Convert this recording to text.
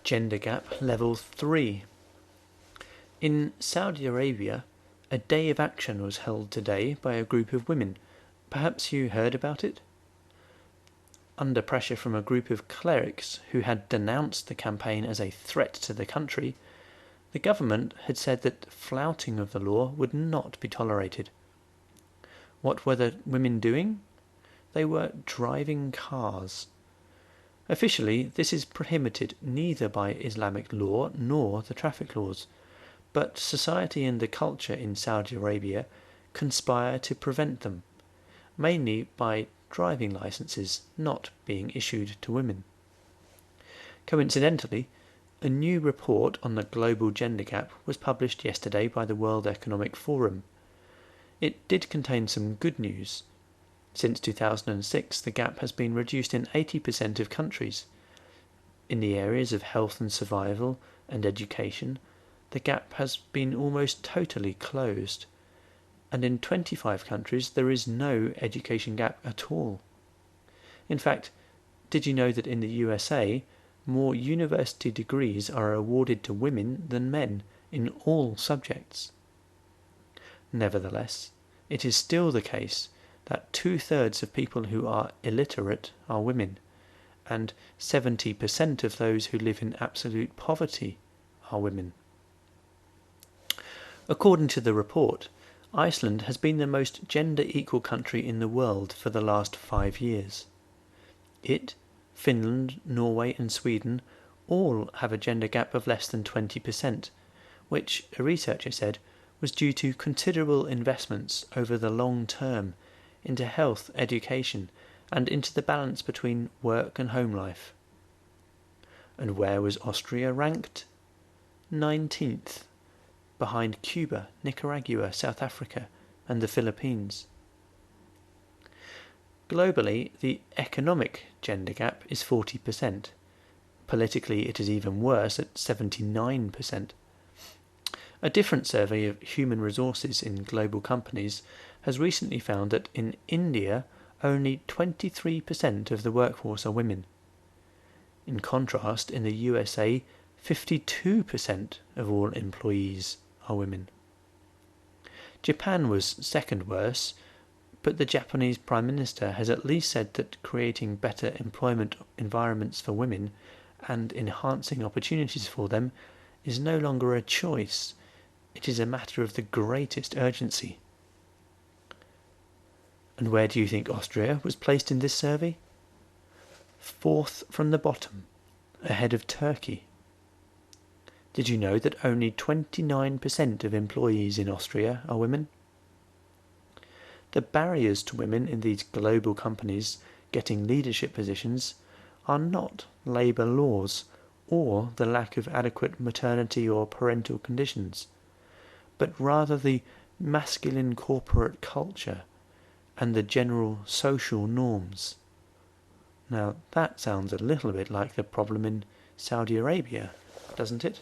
Gender gap level 3. In Saudi Arabia, a day of action was held today by a group of women. Perhaps you heard about it? Under pressure from a group of clerics who had denounced the campaign as a threat to the country, the government had said that flouting of the law would not be tolerated. What were the women doing? They were driving cars. Officially, this is prohibited neither by Islamic law nor the traffic laws, but society and the culture in Saudi Arabia conspire to prevent them, mainly by driving licenses not being issued to women. Coincidentally, a new report on the global gender gap was published yesterday by the World Economic Forum. It did contain some good news. Since 2006, the gap has been reduced in 80% of countries. In the areas of health and survival and education, the gap has been almost totally closed. And in 25 countries, there is no education gap at all. In fact, did you know that in the USA, more university degrees are awarded to women than men in all subjects? Nevertheless, it is still the case that 2/3 of people who are illiterate are women, and 70% of those who live in absolute poverty are women. According to the report, Iceland has been the most gender-equal country in the world for the last 5 years. It, Finland, Norway and Sweden all have a gender gap of less than 20%, which, a researcher said, was due to considerable investments over the long term into health, education, and into the balance between work and home life. And where was Austria ranked? 19th, behind Cuba, Nicaragua, South Africa, and the Philippines. Globally, the economic gender gap is 40%. Politically, it is even worse at 79%. A different survey of human resources in global companies has recently found that in India, only 23% of the workforce are women. In contrast, in the USA, 52% of all employees are women. Japan was second worst, but the Japanese Prime Minister has at least said that creating better employment environments for women and enhancing opportunities for them is no longer a choice. It is a matter of the greatest urgency. And where do you think Austria was placed in this survey? 4th from the bottom, ahead of Turkey. Did you know that only 29% of employees in Austria are women? The barriers to women in these global companies getting leadership positions are not labour laws or the lack of adequate maternity or parental conditions, but rather the masculine corporate culture and the general social norms. Now that sounds a little bit like the problem in Saudi Arabia, doesn't it?